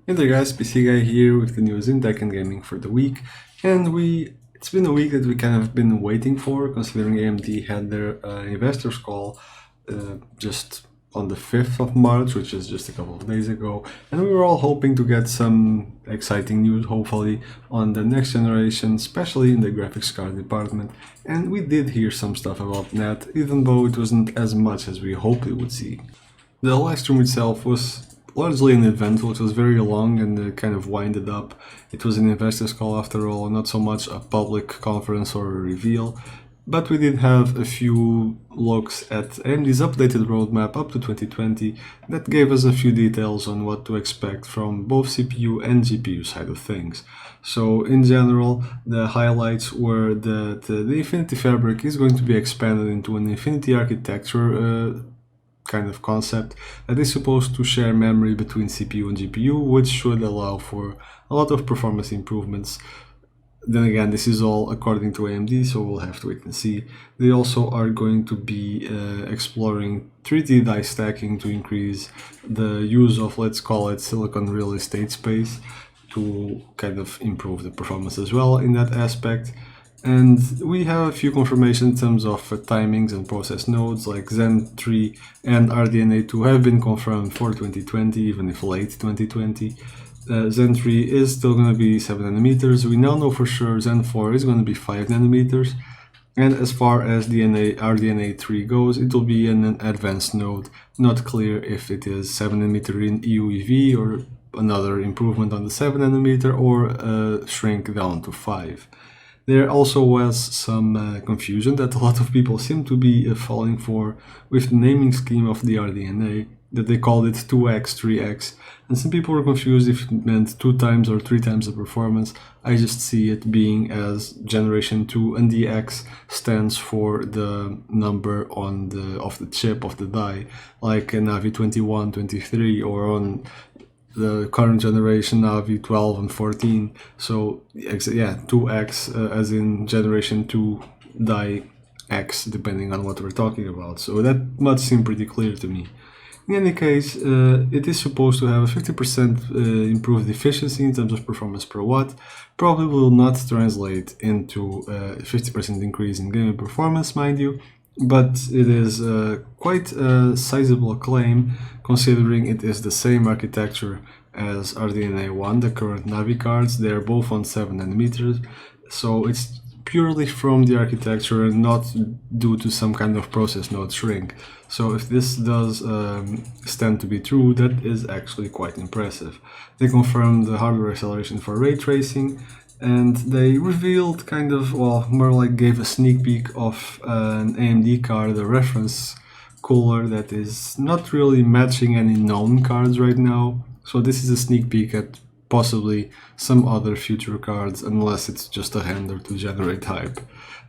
Hey there guys, PC Guy here with the news in tech and gaming for the week, and it's been a week that we kind of been waiting for, considering AMD had their investors call just on the 5th of March, which is just a couple of days ago, and we were all hoping to get some exciting news, hopefully, on the next generation, especially in the graphics card department, and we did hear some stuff about that, even though it wasn't as much as we hoped we would see. The live stream itself was largely uneventful. It was very long and kind of winded up. It was an investors call after all, not so much a public conference or a reveal, but we did have a few looks at AMD's updated roadmap up to 2020 that gave us a few details on what to expect from both CPU and GPU side of things. So in general, the highlights were that the Infinity Fabric is going to be expanded into an Infinity architecture kind of concept that is supposed to share memory between CPU and GPU, which should allow for a lot of performance improvements. Then again, this is all according to AMD, so we'll have to wait and see. They also are going to be exploring 3D die stacking to increase the use of, let's call it, silicon real estate space to kind of improve the performance as well in that aspect. And we have a few confirmation in terms of timings and process nodes, like Zen 3 and RDNA 2 have been confirmed for 2020, even if late 2020. Zen 3 is still going to be 7 nanometers. We now know for sure Zen 4 is going to be 5 nanometers. And as far as RDNA 3 goes, it will be an advanced node. Not clear if it is 7 nanometer in EUEV or another improvement on the 7 nanometer or a shrink down to 5. There also was some confusion that a lot of people seem to be falling for with the naming scheme of the RDNA, that they called it 2x, 3x, and some people were confused if it meant 2 times or 3 times the performance. I just see it being as generation 2, and the X stands for the number on of the chip of the die, like a Navi 21, 23, or on the current generation Navi 12 and 14. So yeah, 2x as in generation 2 die x, depending on what we're talking about. So that much seemed pretty clear to me. In any case, it is supposed to have a 50% improved efficiency in terms of performance per watt. Probably will not translate into a 50% increase in gaming performance, mind you, but it is quite a sizable claim, considering it is the same architecture as RDNA 1, the current Navi cards. They are both on 7 nanometers, so it's purely from the architecture and not due to some kind of process node shrink. So if this does stand to be true, that is actually quite impressive. They confirmed the hardware acceleration for ray tracing, and they revealed kind of, well, more like gave a sneak peek of an AMD card, a reference cooler that is not really matching any known cards right now. So this is a sneak peek at possibly some other future cards, unless it's just a hander to generate hype.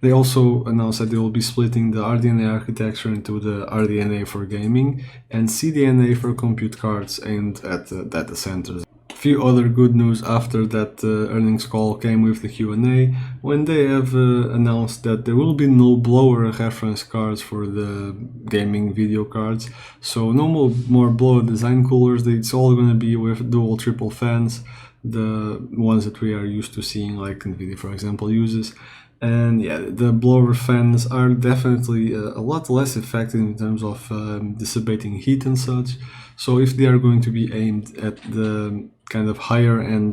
They also announced that they will be splitting the RDNA architecture into the RDNA for gaming and CDNA for compute cards aimed at data centers. Few other good news after that earnings call came with the Q&A, when they have announced that there will be no blower reference cards for the gaming video cards. So no more blower design coolers. It's all going to be with dual triple fans, the ones that we are used to seeing, like Nvidia for example uses. And yeah, the blower fans are definitely a lot less effective in terms of dissipating heat and such. So if they are going to be aimed at the kind of higher end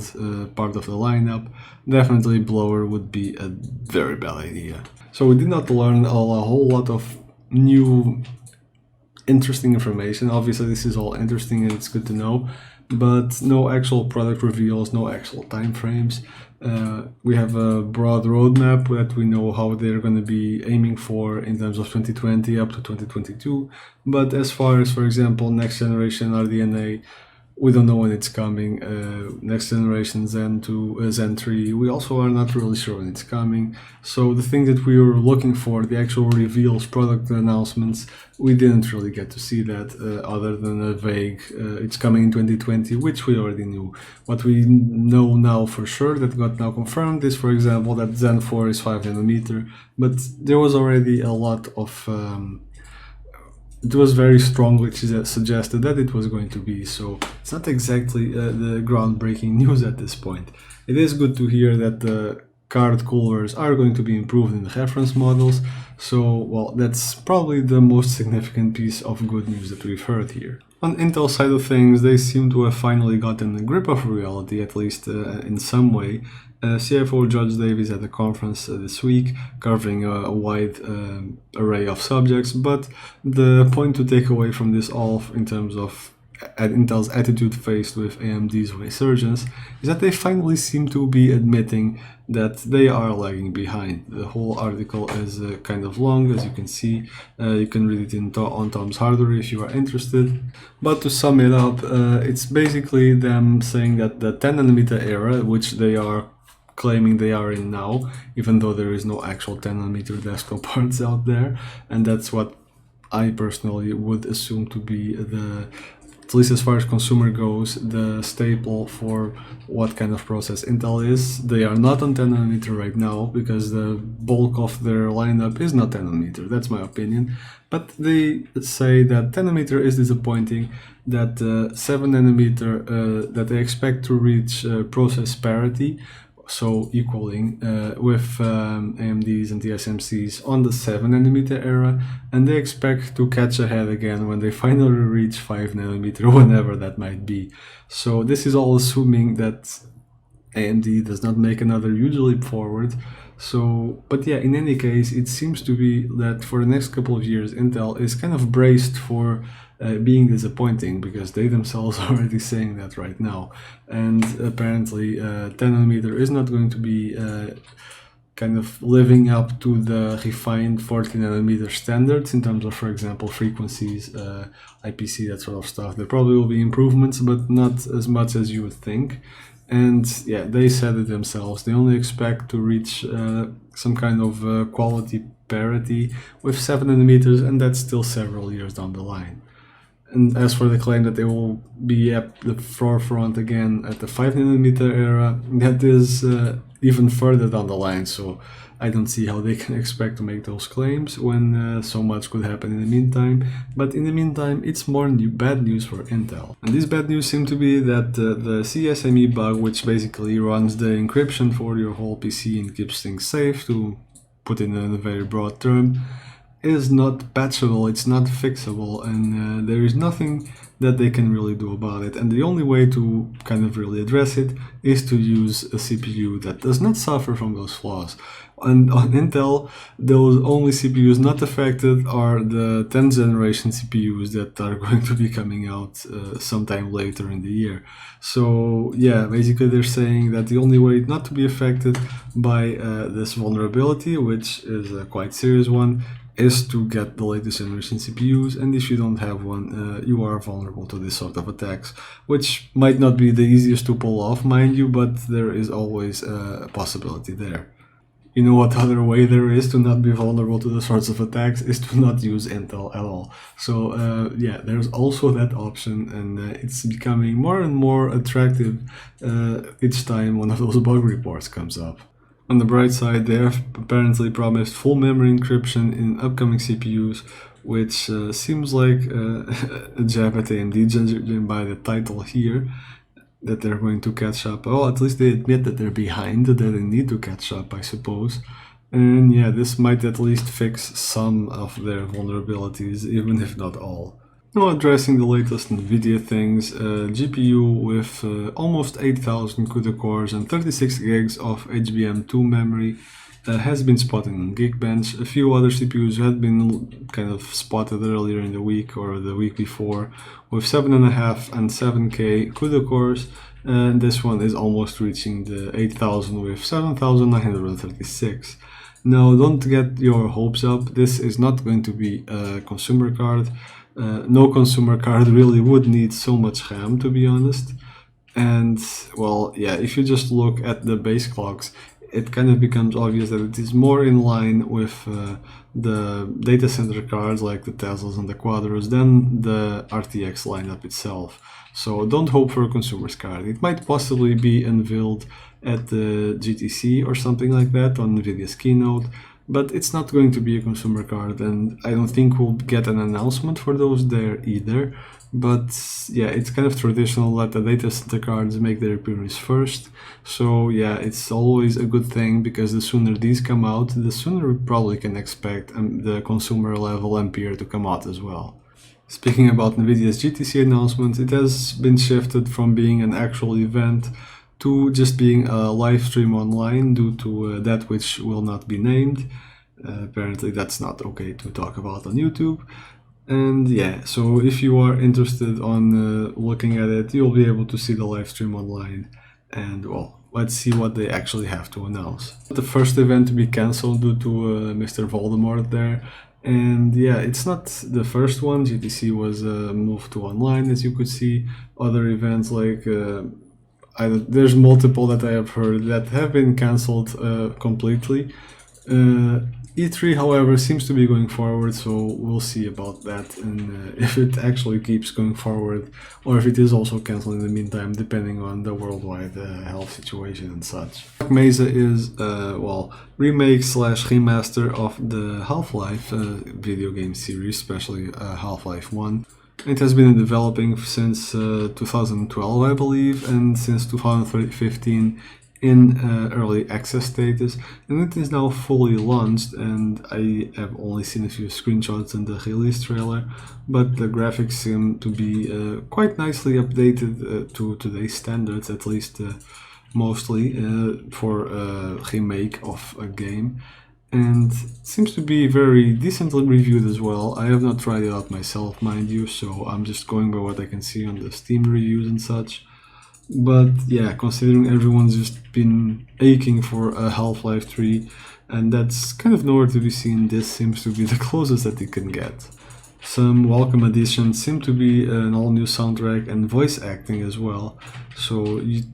part of the lineup, definitely blower would be a very bad idea. So we did not learn a whole lot of new interesting information. Obviously this is all interesting and it's good to know, but no actual product reveals, no actual time frames. We have a broad roadmap that we know how they're going to be aiming for in terms of 2020 up to 2022, but as far as, for example, next generation RDNA, we don't know when it's coming. Next generation Zen 2, Zen 3, we also are not really sure when it's coming. So the thing that we were looking for, the actual reveals, product announcements, we didn't really get to see that other than a vague, it's coming in 2020, which we already knew. What we know now for sure that got now confirmed is, for example, that Zen 4 is 5 nanometer, but there was already a lot of it was very strongly suggested that it was going to be, so it's not exactly the groundbreaking news at this point. It is good to hear that the card coolers are going to be improved in the reference models, so well, that's probably the most significant piece of good news that we've heard here. On Intel side of things, they seem to have finally gotten a grip of reality, at least in some way. CFO Judge Davis at a conference this week, covering a wide array of subjects, but the point to take away from this all in terms of Intel's attitude faced with AMD's resurgence is that they finally seem to be admitting that they are lagging behind. The whole article is kind of long, as you can see. You can read it on Tom's Hardware if you are interested. But to sum it up, it's basically them saying that the 10nm era, which they are claiming they are in now, even though there is no actual 10nm desktop parts out there, and that's what I personally would assume to be the, at least as far as consumer goes, the staple for what kind of process Intel is. They are not on 10nm right now because the bulk of their lineup is not 10nm, that's my opinion. But they say that 10nm is disappointing, that 7nm, that they expect to reach process parity, so equaling with AMDs and TSMCs on the 7nm era, and they expect to catch ahead again when they finally reach 5nm, whenever that might be. So this is all assuming that AMD does not make another huge leap forward. So, but yeah, in any case, it seems to be that for the next couple of years, Intel is kind of braced for being disappointing, because they themselves are already saying that right now. And apparently 10nm is not going to be kind of living up to the refined 14nm standards in terms of, for example, frequencies, IPC, that sort of stuff. There probably will be improvements, but not as much as you would think. And yeah, they said it themselves. They only expect to reach some kind of quality parity with 7nm, and that's still several years down the line. And as for the claim that they will be at the forefront again at the 5nm era, that is even further down the line, so I don't see how they can expect to make those claims when so much could happen in the meantime. But in the meantime, it's more bad news for Intel. And this bad news seems to be that the CSME bug, which basically runs the encryption for your whole PC and keeps things safe, to put it in a very broad term, is not patchable, it's not fixable, and there is nothing that they can really do about it. And the only way to kind of really address it is to use a CPU that does not suffer from those flaws. And on Intel, those only CPUs not affected are the 10th generation CPUs that are going to be coming out sometime later in the year. So yeah, basically they're saying that the only way not to be affected by this vulnerability, which is a quite serious one, is to get the latest generation CPUs, and if you don't have one, you are vulnerable to this sort of attacks, which might not be the easiest to pull off, mind you, but there is always a possibility there. You know what other way there is to not be vulnerable to the sorts of attacks is to not use Intel at all. So yeah, there's also that option, and it's becoming more and more attractive each time one of those bug reports comes up. On the bright side, they have apparently promised full memory encryption in upcoming CPUs, which seems like a jab at AMD, judging by the title here, that they're going to catch up. Well, at least they admit that they're behind, that they need to catch up, I suppose. And yeah, this might at least fix some of their vulnerabilities, even if not all. Now addressing the latest Nvidia things, GPU with almost 8,000 CUDA cores and 36 gigs of HBM2 memory has been spotted on Geekbench. A few other CPUs had been kind of spotted earlier in the week or the week before with 7.5 and 7K CUDA cores, and this one is almost reaching the 8,000 with 7,936. Now don't get your hopes up, this is not going to be a consumer card. No consumer card really would need so much RAM, to be honest. And well, yeah, if you just look at the base clocks, it kind of becomes obvious that it is more in line with the data center cards like the Teslas and the Quadros than the RTX lineup itself. So don't hope for a consumer's card. It might possibly be unveiled at the GTC or something like that on Nvidia's keynote. but it's not going to be a consumer card, and I don't think we'll get an announcement for those there either. But yeah, it's kind of traditional that the data center cards make their appearance first. So yeah, it's always a good thing, because the sooner these come out, the sooner we probably can expect the consumer level Ampere to come out as well. Speaking about Nvidia's GTC announcement, it has been shifted from being an actual event to just being a live stream online due to that which will not be named. Apparently that's not okay to talk about on YouTube. And yeah, so if you are interested on looking at it, you'll be able to see the live stream online. And well, let's see what they actually have to announce. The first event to be cancelled due to Mr. Voldemort there. And yeah, it's not the first one. GTC was moved to online, as you could see. Other events like there's multiple that I have heard that have been cancelled completely. E3, however, seems to be going forward, so we'll see about that, and if it actually keeps going forward, or if it is also cancelled in the meantime, depending on the worldwide health situation and such. Mesa is, well, remake slash remaster of the Half-Life video game series, especially Half-Life 1. It has been developing since 2012, I believe, and since 2015 in early access status, and it is now fully launched, and I have only seen a few screenshots in the release trailer, but the graphics seem to be quite nicely updated to today's standards, at least mostly for a remake of a game, and seems to be very decently reviewed as well. I have not tried it out myself, mind you, so I'm just going by what I can see on the Steam reviews and such. But yeah, considering everyone's just been aching for a Half-Life 3, and that's kind of nowhere to be seen, this seems to be the closest that it can get. Some welcome additions seem to be an all-new soundtrack and voice acting as well, so it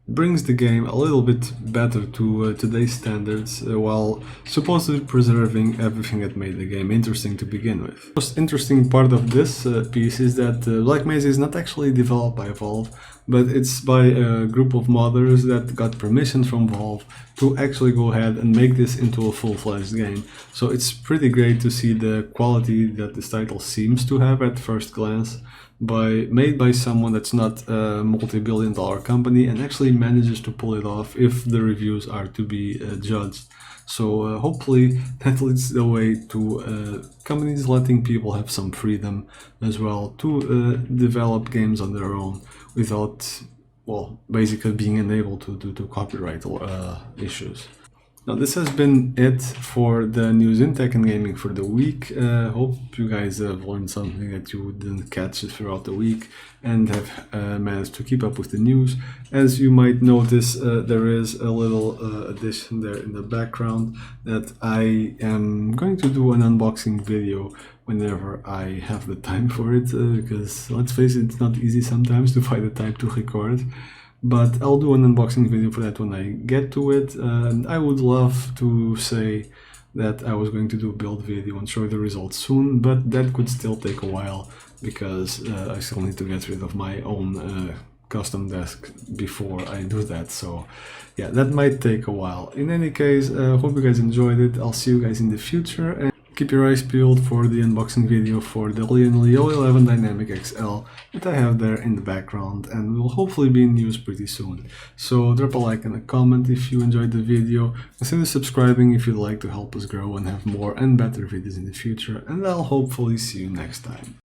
brings the game a little bit better to today's standards, while supposedly preserving everything that made the game interesting to begin with. The most interesting part of this piece is that Black Mesa is not actually developed by Valve, but it's by a group of modders that got permission from Valve to actually go ahead and make this into a full-fledged game. So it's pretty great to see the quality that this title seems to have at first glance, made by someone that's not a multi-billion-dollar company and actually manages to pull it off if the reviews are to be judged. So hopefully that leads the way to companies letting people have some freedom as well to develop games on their own without, well, basically being unable to due to copyright issues. Now this has been it for the news in tech and gaming for the week. Hope you guys have learned something that you didn't catch throughout the week and have managed to keep up with the news. As you might notice, there is a little addition there in the background that I am going to do an unboxing video whenever I have the time for it, because let's face it, it's not easy sometimes to find the time to record. But I'll do an unboxing video for that when I get to it, and I would love to say that I was going to do a build video and show the results soon, but that could still take a while because I still need to get rid of my own custom desk before I do that, so yeah, that might take a while. In any case, hope you guys enjoyed it. I'll see you guys in the future, and keep your eyes peeled for the unboxing video for the Leo 11 Dynamic XL that I have there in the background and will hopefully be in news pretty soon. So drop a like and a comment if you enjoyed the video, consider subscribing if you'd like to help us grow and have more and better videos in the future, and I'll hopefully see you next time.